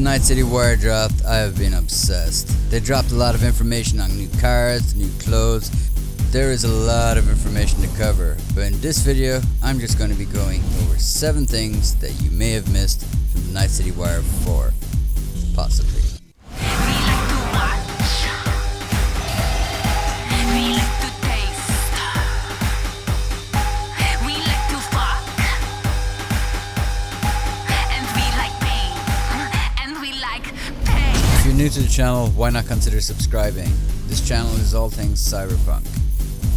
Night City Wire dropped, I have been obsessed. They dropped a lot of information on new cars, new clothes. There is a lot of information to cover, but in this video, I'm just going to be going over 7 things that you may have missed from Night City Wire 4. Possibly. If you're new to the channel, why not consider subscribing? This channel is all things Cyberpunk.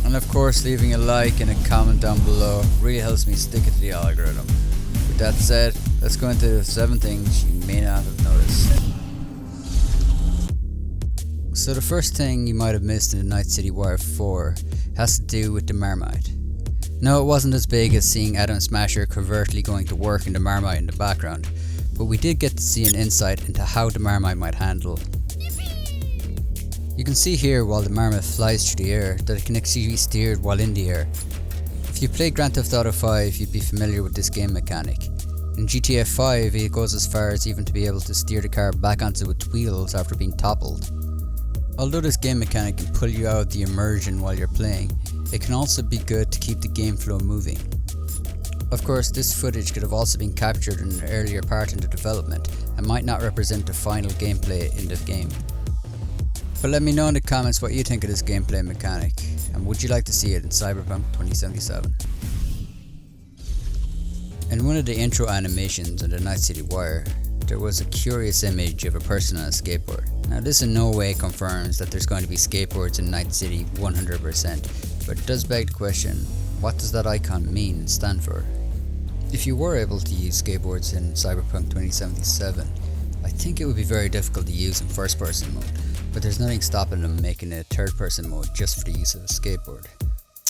And of course, leaving a like and a comment down below really helps me stick it to the algorithm. With that said, let's go into the 7 things you may not have noticed. So the first thing you might have missed in the Night City Wire 4 has to do with the Marmite. No, it wasn't as big as seeing Adam Smasher covertly going to work in the Marmite in the background, but we did get to see an insight into how the Marmite might handle. You can see here while the Marmite flies through the air that it can actually be steered while in the air. If you played Grand Theft Auto 5, you'd be familiar with this game mechanic. In GTA 5, it goes as far as even to be able to steer the car back onto its wheels after being toppled. Although this game mechanic can pull you out of the immersion while you're playing, it can also be good to keep the game flow moving. Of course, this footage could have also been captured in an earlier part in the development and might not represent the final gameplay in the game. But let me know in the comments what you think of this gameplay mechanic, and would you like to see it in Cyberpunk 2077? In one of the intro animations in the Night City Wire, there was a curious image of a person on a skateboard. Now this in no way confirms that there's going to be skateboards in Night City 100%, but it does beg the question, what does that icon mean and stand for? If you were able to use skateboards in Cyberpunk 2077, I think it would be very difficult to use in first person mode, but there's nothing stopping them making it third person mode just for the use of a skateboard.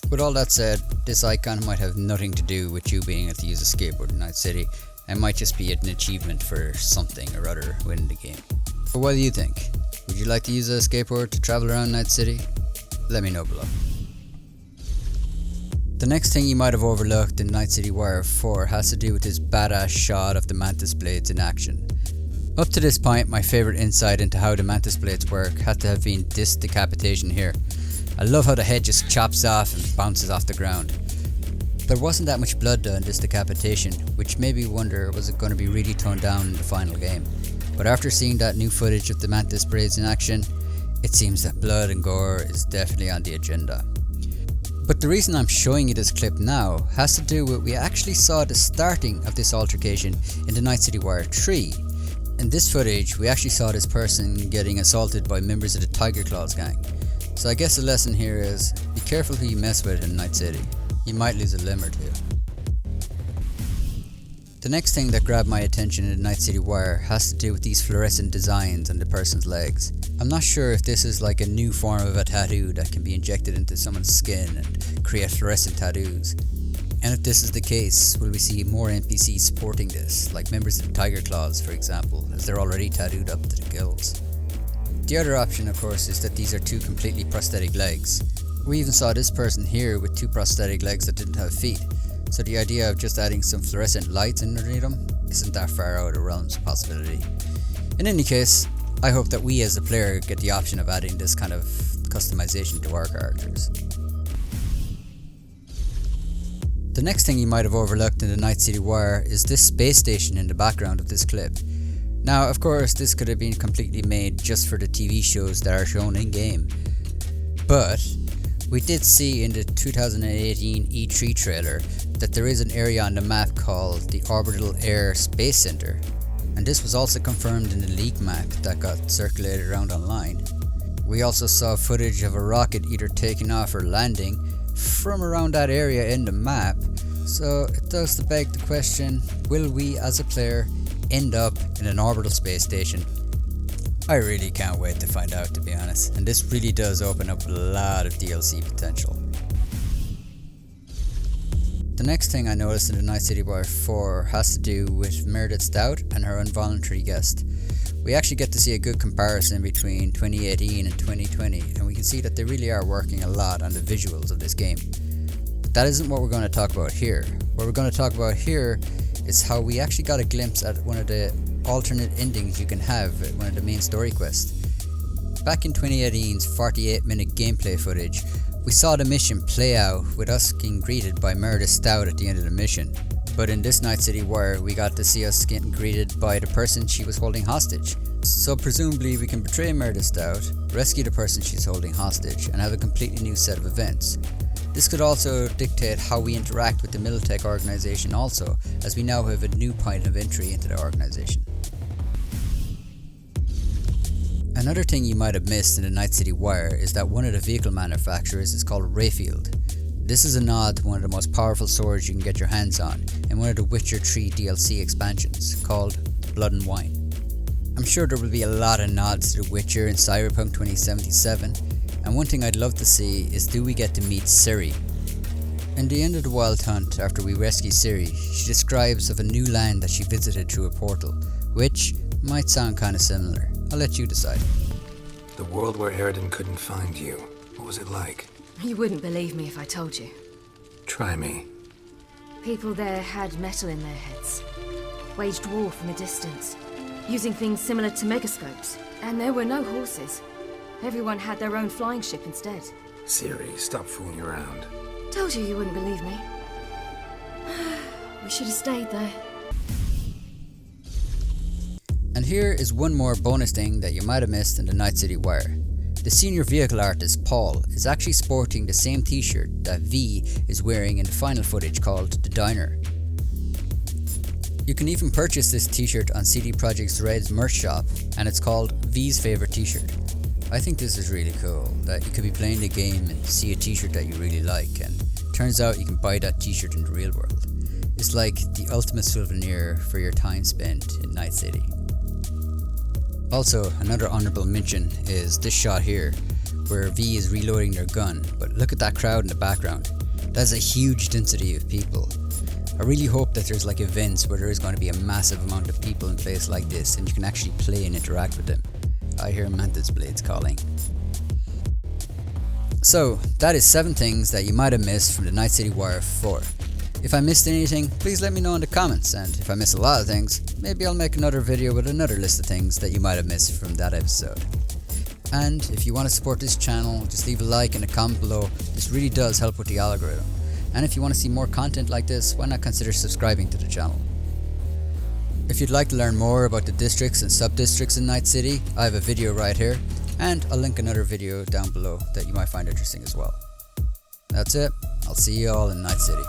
With all that said, this icon might have nothing to do with you being able to use a skateboard in Night City, and might just be an achievement for something or other within the game. But what do you think? Would you like to use a skateboard to travel around Night City? Let me know below. The next thing you might have overlooked in Night City Wire 4 has to do with this badass shot of the Mantis Blades in action. Up to this point, my favourite insight into how the Mantis Blades work had to have been this decapitation here. I love how the head just chops off and bounces off the ground. There wasn't that much blood though in this decapitation, which made me wonder was it going to be really toned down in the final game. But after seeing that new footage of the Mantis Blades in action, it seems that blood and gore is definitely on the agenda. But the reason I'm showing you this clip now has to do with we actually saw the starting of this altercation in the Night City Wire 3. In this footage, we actually saw this person getting assaulted by members of the Tiger Claws gang. So I guess the lesson here is, be careful who you mess with in Night City. You might lose a limb or two. The next thing that grabbed my attention in the Night City Wire has to do with these fluorescent designs on the person's legs. I'm not sure if this is like a new form of a tattoo that can be injected into someone's skin and create fluorescent tattoos. And if this is the case, will we see more NPCs supporting this, like members of the Tiger Claws for example, as they're already tattooed up to the gills. The other option of course is that these are 2 completely prosthetic legs. We even saw this person here with 2 prosthetic legs that didn't have feet, so the idea of just adding some fluorescent lights underneath them isn't that far out of the realms of possibility. In any case, I hope that we as a player get the option of adding this kind of customization to our characters. The next thing you might have overlooked in the Night City Wire is this space station in the background of this clip. Now of course this could have been completely made just for the TV shows that are shown in game, but we did see in the 2018 E3 trailer that there is an area on the map called the Orbital Air Space Center, and this was also confirmed in the leak map that got circulated around online. We also saw footage of a rocket either taking off or landing from around that area in the map, so it does beg the question, will we as a player end up in an orbital space station? I really can't wait to find out, to be honest, and this really does open up a lot of DLC potential. The next thing I noticed in the Night City Wire 4 has to do with Meredith Stout and her involuntary guest. We actually get to see a good comparison between 2018 and 2020, and we can see that they really are working a lot on the visuals of this game. But that isn't what we're going to talk about here. What we're going to talk about here is how we actually got a glimpse at one of the alternate endings you can have at one of the main story quests. Back in 2018's 48-minute gameplay footage, we saw the mission play out with us getting greeted by Meredith Stout at the end of the mission. But in this Night City Wire, we got to see us getting greeted by the person she was holding hostage. So presumably we can betray Meredith Stout, rescue the person she's holding hostage, and have a completely new set of events. This could also dictate how we interact with the Militech organization also, as we now have a new point of entry into the organization. Another thing you might have missed in the Night City Wire is that one of the vehicle manufacturers is called Rayfield. This is a nod to one of the most powerful swords you can get your hands on in one of the Witcher 3 DLC expansions, called Blood and Wine. I'm sure there will be a lot of nods to The Witcher in Cyberpunk 2077, and one thing I'd love to see is do we get to meet Ciri. In the end of the Wild Hunt, after we rescue Ciri, she describes of a new land that she visited through a portal, which might sound kinda similar. I'll let you decide. The world where Eridan couldn't find you. What was it like? You wouldn't believe me if I told you. Try me. People there had metal in their heads, waged war from a distance, using things similar to megascopes. And there were no horses. Everyone had their own flying ship instead. Ciri, stop fooling around. Told you wouldn't believe me. We should have stayed there. And here is one more bonus thing that you might have missed in the Night City Wire. The senior vehicle artist, Paul, is actually sporting the same t-shirt that V is wearing in the final footage called The Diner. You can even purchase this t-shirt on CD Projekt Red's merch shop, and it's called V's Favorite T-shirt. I think this is really cool, that you could be playing the game and see a t-shirt that you really like, and turns out you can buy that t-shirt in the real world. It's like the ultimate souvenir for your time spent in Night City. Also, another honourable mention is this shot here, where V is reloading their gun, but look at that crowd in the background. That's a huge density of people. I really hope that there's like events where there is going to be a massive amount of people in a place like this and you can actually play and interact with them. I hear Mantis Blades calling. So, that is 7 things that you might have missed from the Night City Wire 4. If I missed anything, please let me know in the comments, and if I miss a lot of things, maybe I'll make another video with another list of things that you might have missed from that episode. And if you want to support this channel, just leave a like and a comment below. This really does help with the algorithm. And if you want to see more content like this, why not consider subscribing to the channel? If you'd like to learn more about the districts and sub-districts in Night City, I have a video right here, and I'll link another video down below that you might find interesting as well. That's it. I'll see you all in Night City.